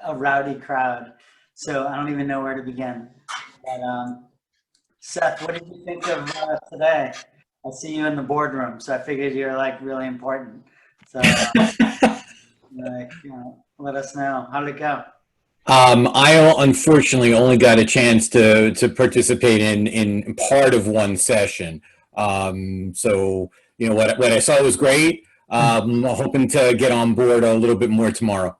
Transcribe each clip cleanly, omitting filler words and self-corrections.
a rowdy crowd. So I don't even know where to begin. But Seth, what did you think of today? I see you in the boardroom, so I figured you're like really important. So let us know. How did it go? I unfortunately only got a chance to participate in part of one session. So what I saw was great. Hoping to get on board a little bit more tomorrow.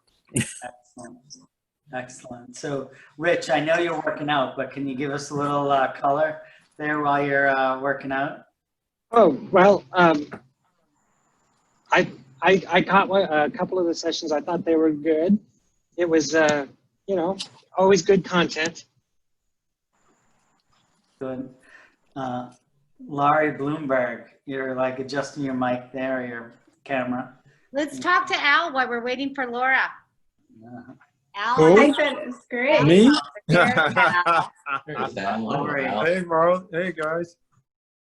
Excellent. So, Rich, I know you're working out, but can you give us a little color there while you're working out? Oh, well, I caught a couple of the sessions. I thought they were good. It was, always good content. Good. Laurie Bloomberg, you're like adjusting your mic there, or your camera. Let's talk to Al while we're waiting for Laura. Al, I said it's great. Me? Hey, Marl. Hey, guys.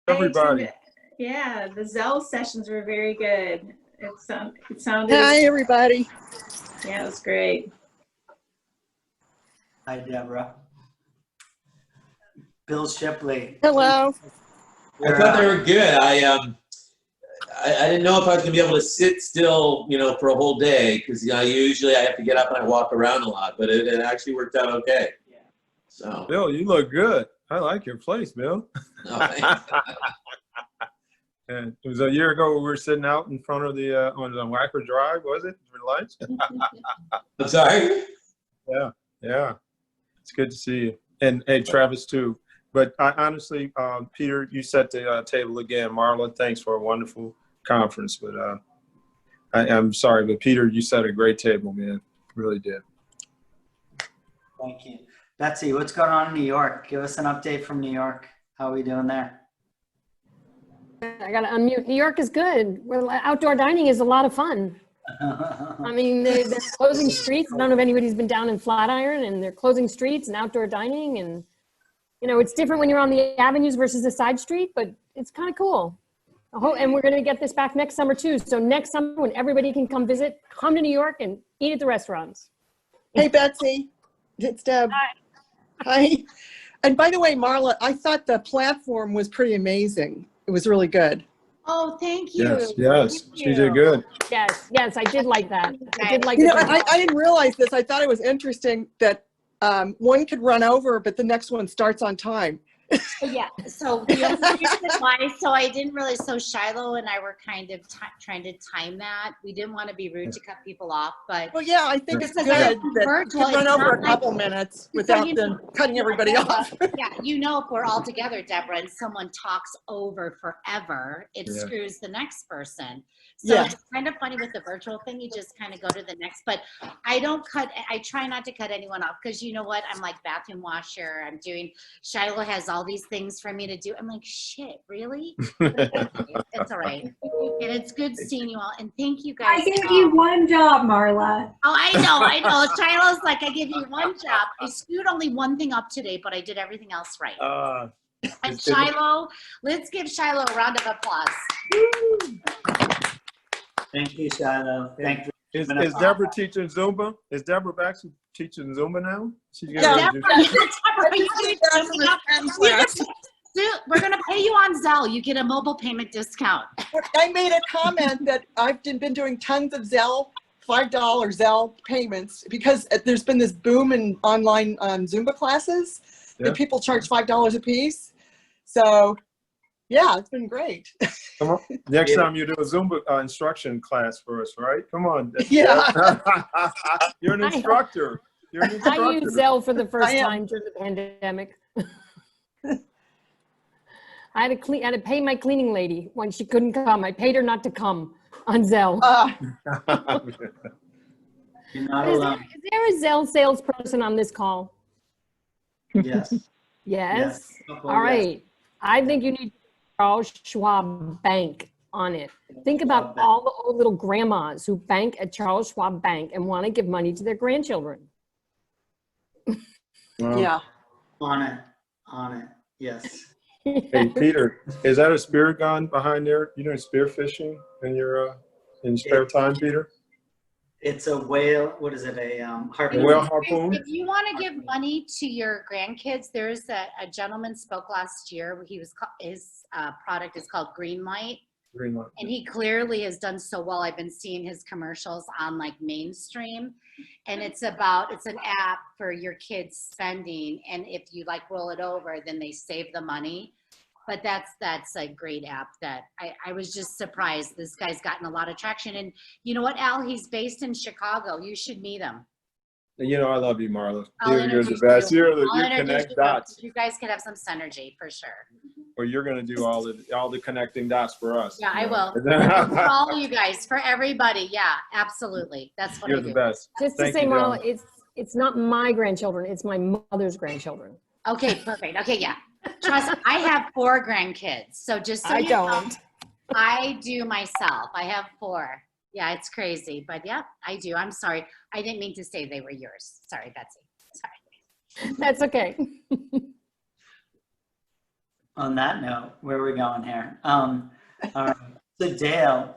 Everybody. Yeah, the Zell sessions were very good. It sounded. Hi, everybody. Yeah, it was great. Hi, Deborah. Bill Shipley. Hello. I thought they were good. I didn't know if I was gonna be able to sit still, for a whole day, because usually I have to get up and I walk around a lot, but it actually worked out okay. Yeah. So Bill, you look good. I like your place, Bill. And it was a year ago we were sitting out in front of the on Wacker Drive, was it, for lunch? I'm sorry. Yeah. It's good to see you, and hey, Travis too. But I honestly, Peter, you set the table again. Marla, thanks for a wonderful conference. But I'm sorry, but Peter, you set a great table, man. Really did. Thank you. Betsy, what's going on in New York? Give us an update from New York. How are we doing there? I got to unmute. New York is good. Outdoor dining is a lot of fun. I mean, they're closing streets. I don't know if anybody's been down in Flatiron, and they're closing streets and outdoor dining. And, it's different when you're on the avenues versus the side street, but it's kind of cool. And we're going to get this back next summer, too. So next summer, when everybody can come visit, come to New York and eat at the restaurants. Hey, Betsy. It's Deb. Hi. And by the way, Marla, I thought the platform was pretty amazing. It was really good. Oh, thank you. Yes. She did good. Yes, I did like that. I did like I didn't realize this. I thought it was interesting that one could run over, but the next one starts on time. Yeah, so the only reason why, so I didn't really, so Shiloh and I were kind of trying to time that. We didn't want to be rude to cut people off, but. Well, yeah, I think it's good that you could run over a couple minutes without them cutting everybody off. Yeah, if we're all together, Deborah, and someone talks over forever, it screws the next person. So it's kind of funny with the virtual thing, you just kind of go to the next, but I try not to cut anyone off, because you know what, I'm like bathroom washer, Shiloh has all these things for me to do. I'm like, shit, really? It's all right. And it's good seeing you all, and thank you guys. I gave you one job, Marla. Oh, I know. Shiloh's like, I give you one job. I screwed only one thing up today, but I did everything else right. And Shiloh, let's give Shiloh a round of applause. Woo! Thank you, Shiloh. Thank you. Is Deborah teaching Zumba? Is Deborah back teaching Zumba now? We're going to pay you on Zelle. You get a mobile payment discount. I made a comment that I've been doing tons of Zelle, $5 Zelle payments, because there's been this boom in online Zumba classes that people charge $5 a piece. So, yeah, it's been great. Come on. Next time you do a Zumba instruction class for us, right? Come on. Yeah. You're an instructor. I used Zelle for the first time during the pandemic. I had to pay my cleaning lady when she couldn't come. I paid her not to come on Zelle. You're not alone. Is there a Zelle salesperson on this call? Yes. Yes? All right. I think you need Charles Schwab Bank on it. Think about all the old little grandmas who bank at Charles Schwab Bank and want to give money to their grandchildren. Yeah. On it. Yes. Hey, Peter, is that a spear gun behind there? You doing spear fishing in your in spare time, Peter? It's a whale, what is it, a harpoon? Whale harpoon? If you want to give money to your grandkids, there's a gentleman spoke last year. His product is called Greenlight. Greenlight. And he clearly has done so well. I've been seeing his commercials on like mainstream, and it's an app for your kids spending. And if you like roll it over, then they save the money. But that's a great app that I was just surprised. This guy's gotten a lot of traction. And you know what, Al? He's based in Chicago. You should meet him. You know, I love you, Marla. I'll You're the introduce best. you. You I'll introduce connect you. dots. You guys could have some synergy for sure. Or you're going to do all the connecting dots for us. Yeah, I will. For all of you guys, for everybody. Yeah, absolutely. That's what You're I the do. best. Just to Thank say, you, Marla, Dylan. it's not my grandchildren, it's my mother's grandchildren. Okay, perfect. Okay, yeah. Trust me, I have 4 grandkids. So just so I you know, don't. I do myself. I have 4. Yeah, it's crazy. But yeah, I do. I'm sorry. I didn't mean to say they were yours. Sorry, Betsy. Sorry. That's okay. On that note, where are we going here? All right. So Dale,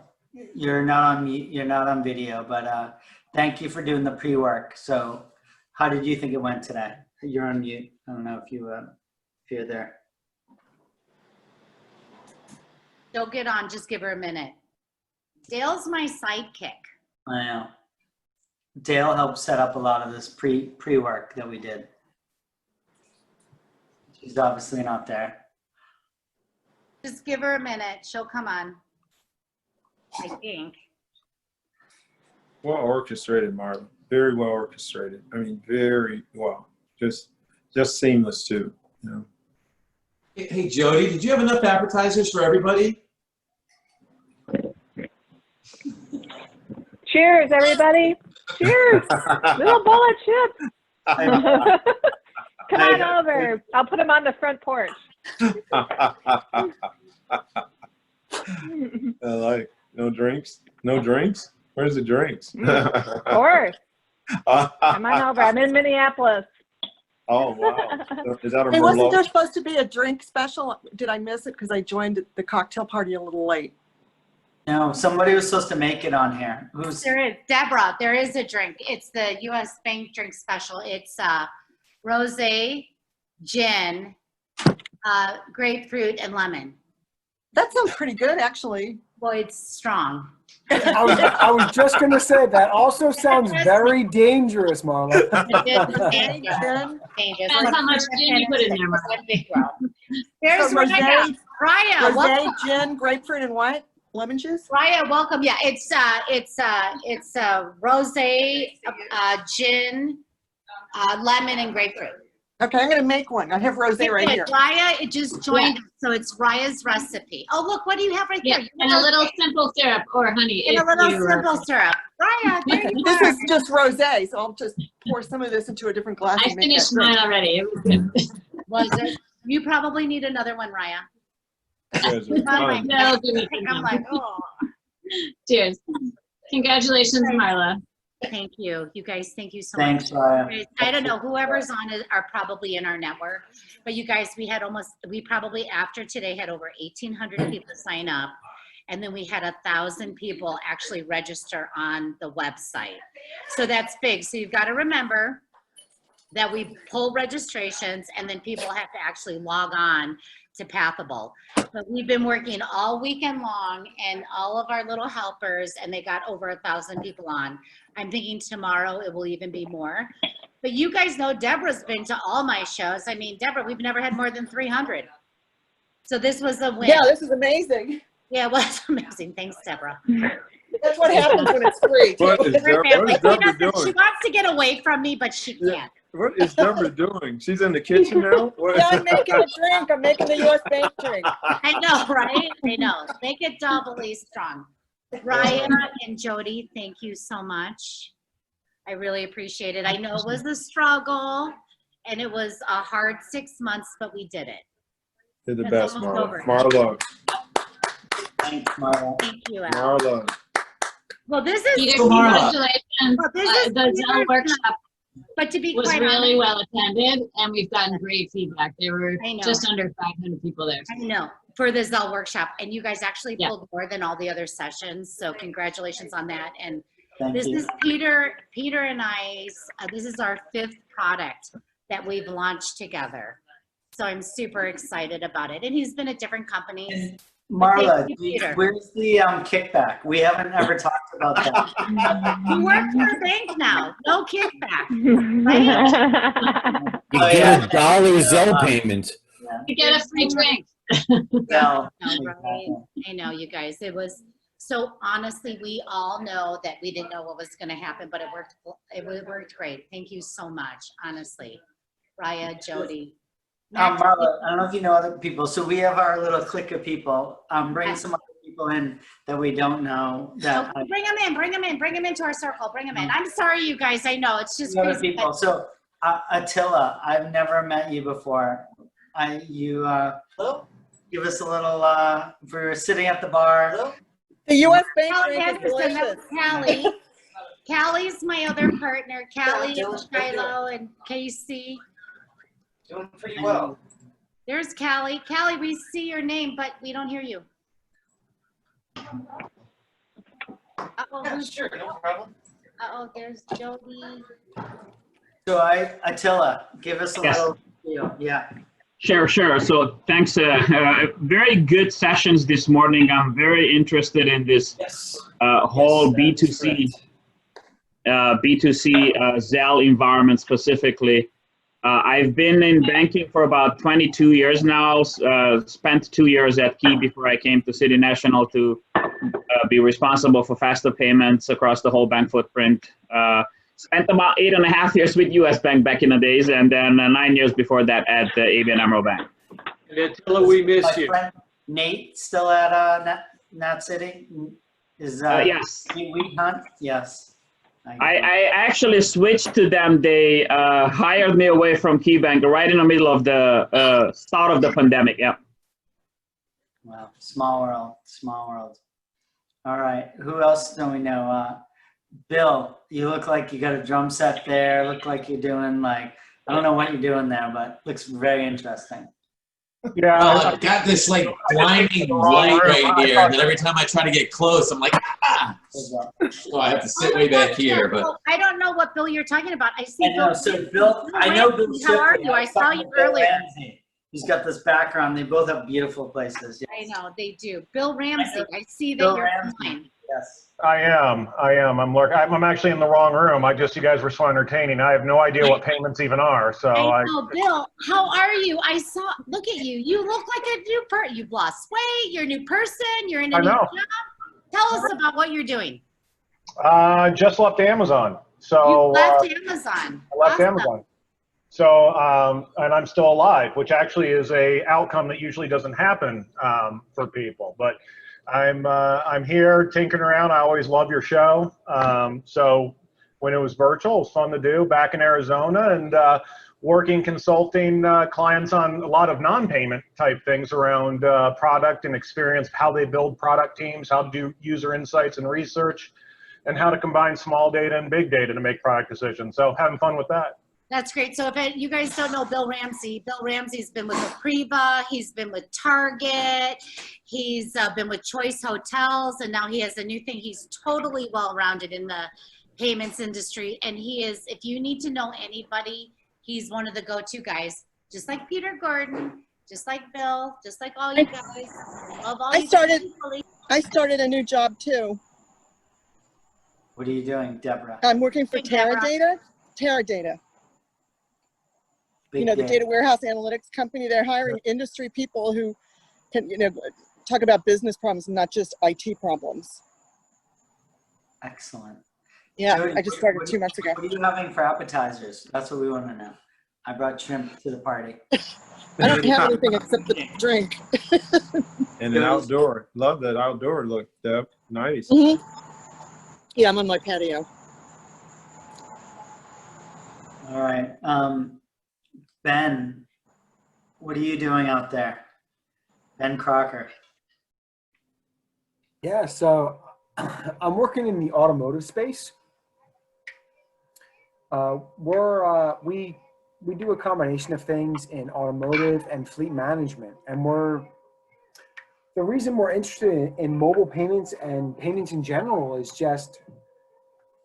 you're not on video, but thank you for doing the pre-work. So how did you think it went today? You're on mute. I don't know if you're there. Don't get on. Just give her a minute. Dale's my sidekick. I know. Dale helped set up a lot of this pre-work that we did. She's obviously not there. Just give her a minute. She'll come on. I think. Well orchestrated, Marla. Very well orchestrated. I mean, very well. Just seamless too. You know. Hey, Jody, did you have enough appetizers for everybody? Cheers, everybody. Cheers. Little bowl of chips. Come on over. I'll put them on the front porch. I like no drinks. No drinks. Where's the drinks? Of course. Come on over. I'm in Minneapolis. Oh wow! Is that a Hey, wasn't Merlot? there supposed to be a drink special? Did I miss it because I joined the cocktail party a little late? No, somebody was supposed to make it on here. Who's? There is. Deborah, there is a drink. It's the U.S. Bank drink special. It's rosé, gin, grapefruit, and lemon. That sounds pretty good, actually. Well, it's strong. I was just going to say that also sounds very dangerous, Marla. Dangerous. Depends how much gin you put in there, Marla. There's So Raya. Raya, Rosé, welcome. gin, grapefruit, and what? Lemon juice? Raya, welcome. Yeah, it's rosé, gin, lemon, and grapefruit. Okay, I'm going to make one. I have rosé right here. Raya, it just joined us, so it's Raya's recipe. Oh, look, what do you have right there? And a little simple syrup or honey. And a little simple syrup. Raya, there you This are. is just rosé, so I'll just pour some of this into a different glass. I and make finished that drink. mine already. It was good. Was it? You probably need another one, Raya. Guys are I'm fun. like, No, give me some. I'm like, oh. Cheers. Congratulations, Marla. Thank you. You guys, thank you so Thanks, much. Raya. I don't know, whoever's on it are probably in our network, but you guys, we probably after today had over 1,800 people sign up. And then we had 1,000 people actually register on the website. So that's big. So you've got to remember that we pull registrations and then people have to actually log on to Pathable. But we've been working all weekend long and all of our little helpers, and they got over 1,000 people on. I'm thinking tomorrow it will even be more. But you guys know Deborah's been to all my shows. I mean, Deborah, we've never had more than 300. So this was a win. Yeah, this is amazing. Yeah, it was amazing. Thanks, Deborah. That's what happens when it's free. too. What is Her family. Deborah She doing? wants to get away from me, but she Yeah. can't. What is Deborah doing? She's in the kitchen now? What? Yeah, I'm making a drink. I'm making the U.S. Bank drink. I know, right? I know. Make it doubly strong. Ryan and Jody, thank you so much. I really appreciate it. I know it was a struggle and it was a hard 6 months, but we did it. You're the It's best, almost Marla. over. Marla. Thanks, Marla. Thank you, Al. Marla. Well, this is Peter, Marla. congratulations. Well, this is The Zell workshop but to be was quite really honest, well attended, and we've gotten great feedback. There were I know. just under 500 people there. I know, for the Zell workshop, and you guys actually Yeah. pulled more than all the other sessions, so congratulations on that. And Thank This you. is Peter and I's, this is our 5th product that we've launched together. So I'm super excited about it. And he's been at different companies. Marla, Thank you, Peter. where's the kickback? We haven't ever talked about that. You work for a bank now, no kickback, right? You Oh, get yeah. a $1 Zelle payment. Yeah. You get a free drink. No, I know, exactly. right? I know, you guys. It was so honestly, we all know that we didn't know what was going to happen, but it worked. It worked great. Thank you so much, honestly, Raya, Jody. Marla, I don't know if you know other people. So we have our little clique of people. Bring some other people in that we don't know. That Bring them in. Bring them in. Bring them into our circle. Bring them in. I'm sorry, you guys. I know it's just other crazy. people. So Attila, I've never met you before. Give us a little. We're sitting at the bar. Hello? The U.S. Bank Oh, drink yes, is delicious. Callie. Callie's my other partner. Callie and Shiloh and Casey. Doing pretty well. There's Callie. Callie, we see your name, but we don't hear you. Uh-oh, Yeah, sure, no problem. Uh-oh, there's Jody. So Attila, give us a little. Yeah. Sure. So thanks. Very good sessions this morning. I'm very interested in this whole B2C Zelle environment specifically. I've been in banking for about 22 years now. Spent 2 years at Key before I came to City National to be responsible for faster payments across the whole bank footprint. Spent about 8.5 years with US Bank back in the days, and then 9 years before that at ABN AMRO Bank. And Attila, we miss you. Friend Nate still at Nat City? Is yes. We hunt? Yes. I actually switched to them. They hired me away from KeyBank right in the middle of the start of the pandemic. Yeah. Wow. Small world. Small world. All right. Who else do we know? Bill, you look like you got a drum set there. Look like you're doing I don't know what you're doing there, but looks very interesting. Yeah. Well, I've got this blinding light right here, and every time I try to get close, I'm like, ah! So I have to sit way back here. But I don't know what Bill you're talking about. I see I know. Bill. So Bill, I know Bill. How are Shipley. you? I saw you earlier. Ramsey. He's got this background. They both have beautiful places. Yes. I know they do. Bill Ramsey. I see that Bill you're Ramsey. online. Yes. I am. I'm actually in the wrong room. You guys were so entertaining. I have no idea what payments even are. So I know, Bill. How are you? I saw. Look at you. You look like a new person. You've lost weight. You're a new person. You're in a new job. Tell us about what you're doing. Just left Amazon. So you left Amazon. I left Amazon. So and I'm still alive, which actually is a outcome that usually doesn't happen for people. But I'm here tinkering around. I always love your show. So when it was virtual, it was fun to do back in Arizona, and working consulting clients on a lot of non-payment type things around product and experience, how they build product teams, how to do user insights and research, and how to combine small data and big data to make product decisions. So having fun with that. That's great. So if you guys don't know Bill Ramsey's been with Apriva, he's been with Target, he's been with Choice Hotels, and now he has a new thing. He's totally well-rounded in the payments industry, and he is, if you need to know anybody, he's one of the go-to guys, just like Peter Gordon, just like Bill, just like all you guys. Love all I started a new job too. What are you doing, Deborah? I'm working for Teradata. Big the data warehouse analytics company. They're hiring industry people who can, talk about business problems and not just IT problems. Excellent. Yeah, Jody, I just started 2 months ago. What are you having for appetizers? That's what we want to know. I brought shrimp to the party. I don't have anything except the drink. And an outdoor. Love that outdoor look, Deb. Nice. Mm-hmm. Yeah, I'm on my patio. All right. Ben, what are you doing out there? Ben Crocker. Yeah, so I'm working in the automotive space. We do a combination of things in automotive and fleet management, and the reason we're interested in mobile payments and payments in general is just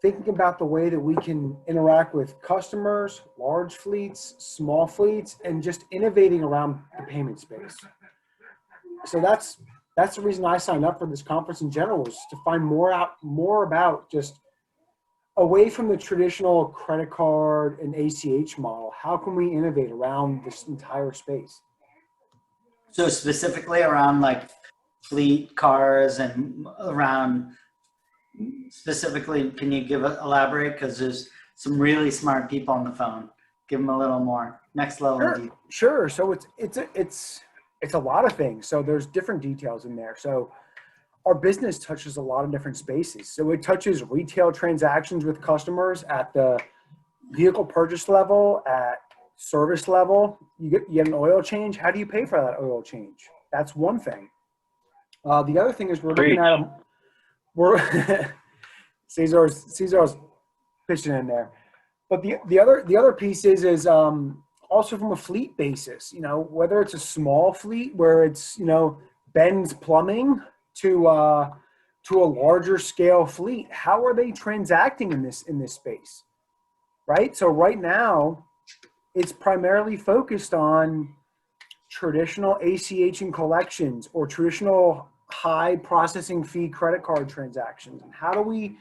thinking about the way that we can interact with customers, large fleets, small fleets, and just innovating around the payment space. So that's the reason I signed up for this conference in general, is to find more about just away from the traditional credit card and ACH model. How can we innovate around this entire space? So specifically around like fleet cars and around specifically, can you elaborate? Because there's some really smart people on the phone. Give them a little more next level. Sure. So it's a lot of things. So there's different details in there. So our business touches a lot of different spaces. So it touches retail transactions with customers at the vehicle purchase level, at service level. You get an oil change. How do you pay for that oil change? That's one thing. The other thing is we're looking at Cesar's pitching in there. But the other piece is also from a fleet basis, whether it's a small fleet where it's, Ben's Plumbing to a larger scale fleet. How are they transacting in this space? Right? So right now it's primarily focused on traditional ACH and collections or traditional high processing fee credit card transactions. And how do we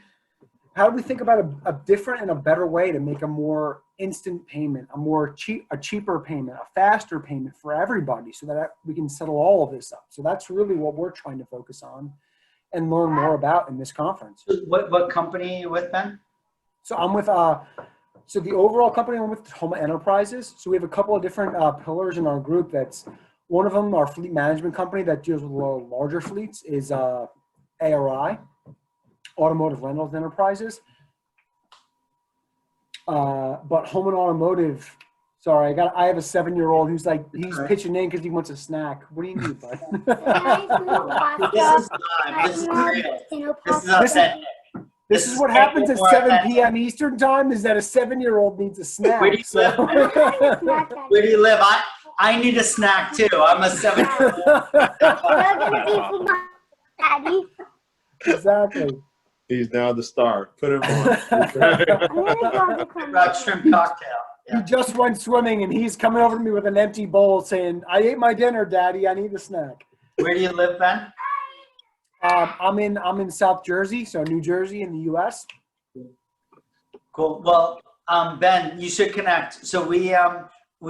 think about a different and a better way to make a more instant payment, a cheaper payment, a faster payment for everybody, so that we can settle all of this up? So that's really what we're trying to focus on and learn more about in this conference. What company are you with, Ben? So I'm with so the overall company I'm with, Homa Enterprises. So we have a couple of different pillars in our group. That's one of them, our fleet management company that deals with larger fleets, is ARI, Automotive Rentals Enterprises. But Home and Automotive, sorry, I have a 7-year-old who's pitching in because he wants a snack. What do you need, bud? This is what happens at 7 p.m. Eastern time, is that a 7-year-old needs a snack. Where do you live? Where do you live? I need a snack too. I'm a 7-year-old. Exactly. He's now the star. Put him on. Shrimp cocktail. Yeah. He just went swimming and he's coming over to me with an empty bowl saying, "I ate my dinner, Daddy. I need a snack." Where do you live, Ben? I'm in South Jersey, so New Jersey in the U.S. Cool. Well, Ben, you should connect. So we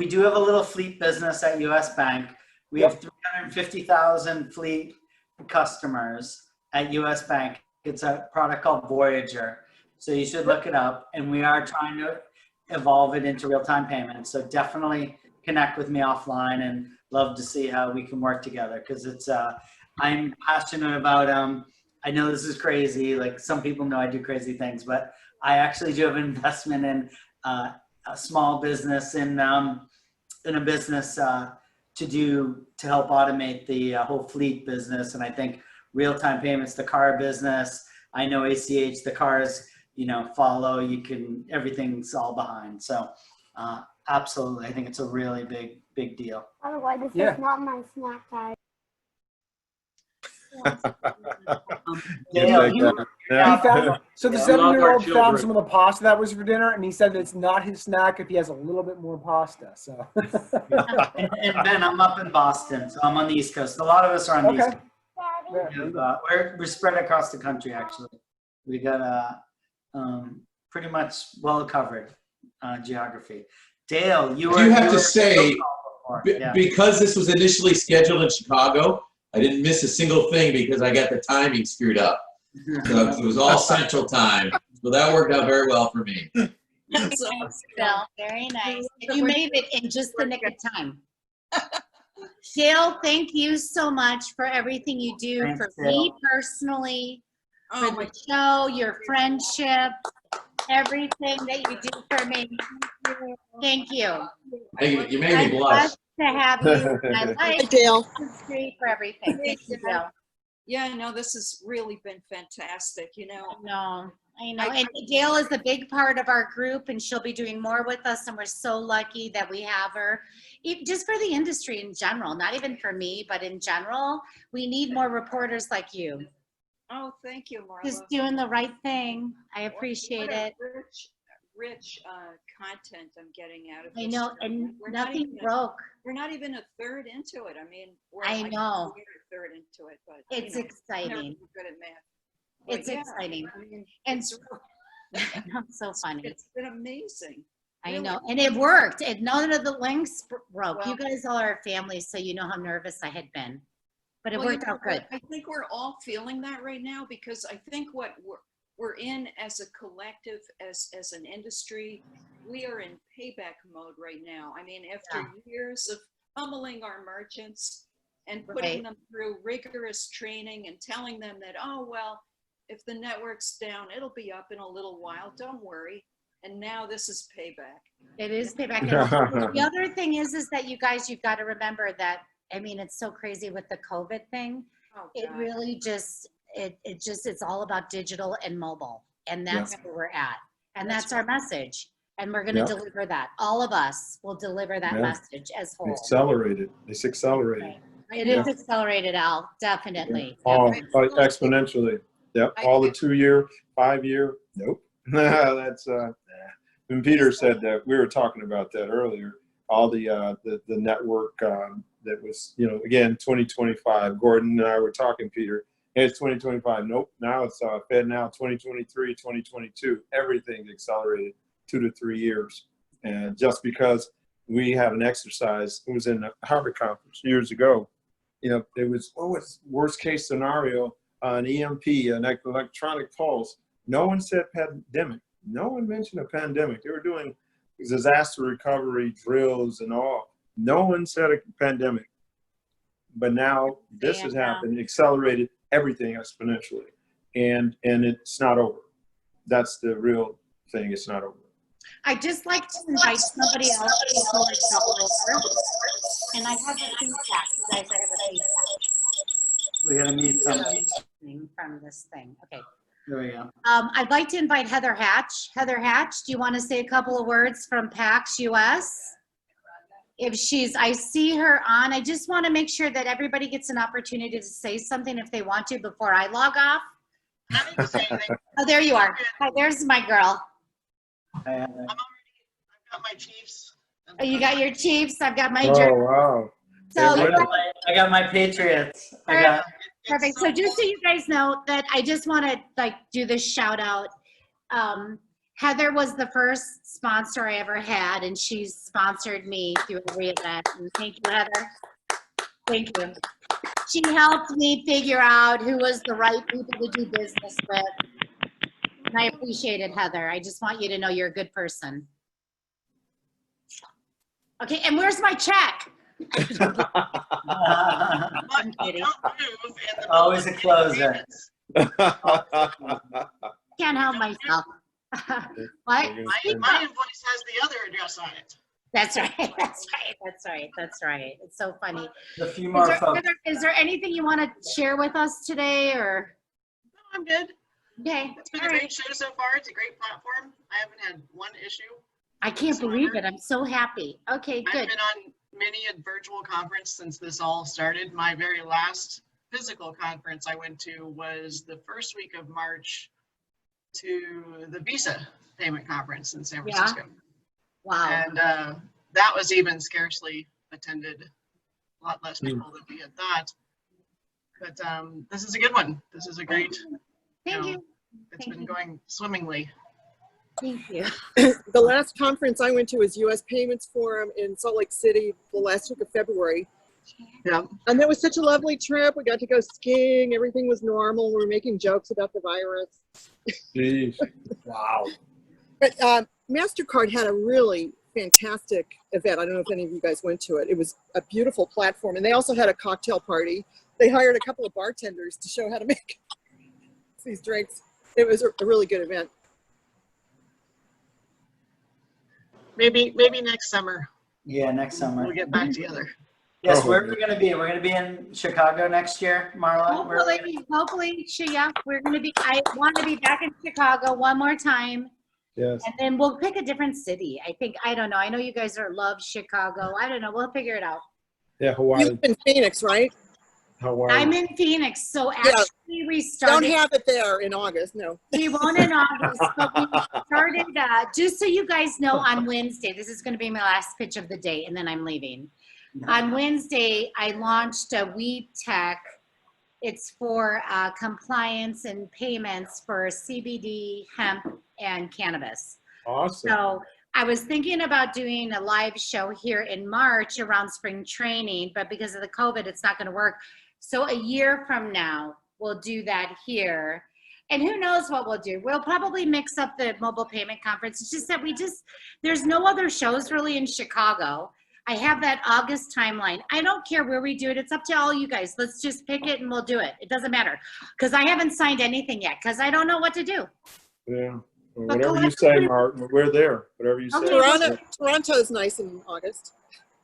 do have a little fleet business at U.S. Bank. We have 350,000 fleet customers at U.S. Bank. It's a product called Voyager. So you should look it up. And we are trying to evolve it into real-time payments. So definitely connect with me offline, and love to see how we can work together, because it's I'm passionate about I know this is crazy, like some people know I do crazy things, but I actually do have an investment in a small business in a business to help automate the whole fleet business. And I think real-time payments, the car business, I know ACH, the cars, follow, everything's all behind. So absolutely, I think it's a really big deal. Otherwise, this is not my snack time. So the 7-year-old found some of the pasta that was for dinner, and he said it's not his snack if he has a little bit more pasta. So, and Ben, I'm up in Boston, so I'm on the East Coast. A lot of us are on the East Coast. We're spread across the country. Actually, we got pretty much well covered geography. Dale, you have to say, because this was initially scheduled in Chicago, I didn't miss a single thing because I got the timing screwed up. So it was all Central Time. So that worked out very well for me. Thanks, Bill. Very nice. You made it in just the nick of time. Dale, thank you so much for everything you do. Thanks, for Dale. Me personally, for the show, your friendship, everything that you do for me. Thank you. Hey, you made me blush. To have you in my life. Dale. For everything. Thank you, Dale. Yeah, no, this has really been fantastic, I know. And Dale is a big part of our group, and she'll be doing more with us, and we're so lucky that we have her. Just for the industry in general, not even for me, but in general, we need more reporters like you. Oh, thank you, Marla. Just doing the right thing. I appreciate What a it. Rich content I'm getting out of I this. know, and We're not nothing even broke. We're not even a third into it. I mean, I know. We're a third into it, but It's I'm never exciting. good at math. But It's yeah, exciting. I mean, And it's so funny. It's been amazing. I Really. know, and it worked. And none of the links broke. Well- You guys all are family, so you know how nervous I had been. But it Well, you worked know, out good. I think we're all feeling that right now because I think what we're in as a collective, as an industry, we are in payback mode right now. I mean, after years of pummeling our merchants and putting them through rigorous training and telling them that, oh, well, if the network's down, it'll be up in a little while. Don't worry. And now this is payback. It is payback. And the other thing is that you guys, you've got to remember that, I mean, it's so crazy with the COVID thing. Oh, it God. really just, it's all about digital and mobile. And that's where we're at. And that's our message. And we're going to deliver that. All of us will deliver that message as whole. Accelerated. It's accelerated. It is accelerated, Al, definitely. Oh, exponentially. Yep. All the 2-year, 5-year. Nope. That's when Peter said that, we were talking about that earlier. All the network that was, you know, again, 2025. Gordon and I were talking, Peter. Hey, it's 2025. Nope. Now it's Fed now 2023, 2022. Everything's accelerated 2 to 3 years. And just because we had an exercise, it was in the Harvard conference years ago. You know, it was, what's worst case scenario, an EMP, an electronic pulse. No one said pandemic. No one mentioned a pandemic. They were doing disaster recovery drills and all. No one said a pandemic. But now this has happened, accelerated everything exponentially. And it's not over. That's the real thing. It's not over. I'd just like to invite somebody else before it's all over. And I have a feedback. You guys, I have a feedback. We're gonna need something. From this thing. Okay. There we go. I'd like to invite Heather Hatch. Heather Hatch, do you want to say a couple of words from PAX US? If I see her on, I just want to make sure that everybody gets an opportunity to say something if they want to before I log off. Oh, there you are. Hi, there's my girl. I've got my Chiefs. Oh, you got your Chiefs. I've got my Oh, jersey. wow. So I got my Patriots. Perfect. So just so you guys know that I just want to do this shout out. Heather was the first sponsor I ever had, and she's sponsored me through every event. And thank you, Heather. Thank you. She helped me figure out who was the right people to do business with. And I appreciate it, Heather. I just want you to know you're a good person. Okay, and where's my check? I'm kidding. Always a closer. Can't help myself. What? My invoice has the other address on it. That's right. That's right. That's right. That's right. It's so funny. A few more folks. Is there anything you want to share with us today, or? No, I'm good. Okay. It's been a great show so far. It's a great platform. I haven't had one issue. I can't believe it. I'm so happy. Okay, good. I've been on many a virtual conference since this all started. My very last physical conference I went to was the first week of March to the Visa payment conference in San Francisco. Wow. And that was even scarcely attended. A lot less people than we had thought. But this is a good one. This is a great, Thank you. It's been going swimmingly. Thank you. The last conference I went to was U.S. Payments Forum in Salt Lake City the last week of February. Yeah. And that was such a lovely trip. We got to go skiing. Everything was normal. We were making jokes about the virus. Jeez. Wow. But MasterCard had a really fantastic event. I don't know if any of you guys went to it. It was a beautiful platform. And they also had a cocktail party. They hired a couple of bartenders to show how to make these drinks. It was a really good event. Maybe next summer. Yeah, next summer. We'll get back together. Yes, where are we going to be? We're going to be in Chicago next year, Marla. Hopefully, yeah, we're going to be, I want to be back in Chicago one more time. Yes. And then we'll pick a different city. I don't know. I know you guys love Chicago. I don't know. We'll figure it out. Yeah, Hawaii. You live in Phoenix, right? How are I'm you? in Phoenix, so actually we started. Don't have it there in August, no. We won't in August, but we started, just so you guys know, on Wednesday, this is going to be my last pitch of the day, and then I'm leaving. On Wednesday, I launched a Weed Tech. It's for compliance and payments for CBD, hemp, and cannabis. Awesome. So I was thinking about doing a live show here in March around spring training, but because of the COVID, it's not going to work. So a year from now, we'll do that here. And who knows what we'll do. We'll probably mix up the mobile payment conference. It's just that there's no other shows really in Chicago. I have that August timeline. I don't care where we do it. It's up to all you guys. Let's just pick it and we'll do it. It doesn't matter. Because I haven't signed anything yet because I don't know what to do. Yeah. Well, whatever you say, Martin, we're there. Whatever you say. Toronto's nice in August.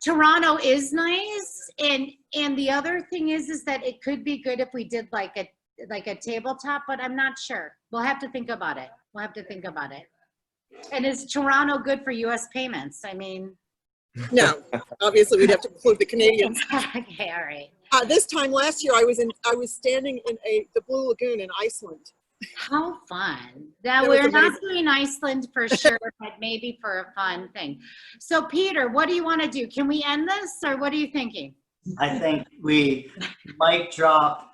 Toronto is nice, and the other thing is that it could be good if we did like a tabletop, but I'm not sure. We'll have to think about it. And is Toronto good for U.S. payments? I mean, no. Obviously, we'd have to include the Canadians. Okay, all right. This time last year, I was standing in the Blue Lagoon in Iceland. How fun. Now, we're not doing Iceland for sure, but maybe for a fun thing. So, Peter, what do you want to do? Can we end this, or what are you thinking? I think we mic drop.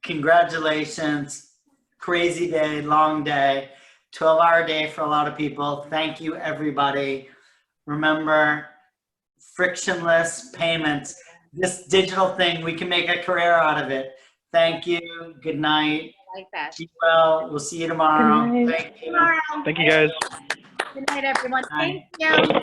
Congratulations. Crazy day, long day, 12-hour day for a lot of people. Thank you, everybody. Remember, frictionless payments. This digital thing, we can make a career out of it. Thank you. Good night. Like that. Keep well. We'll see you tomorrow. Thank you. Tomorrow. Thank you, guys. Good night, everyone. Thank you.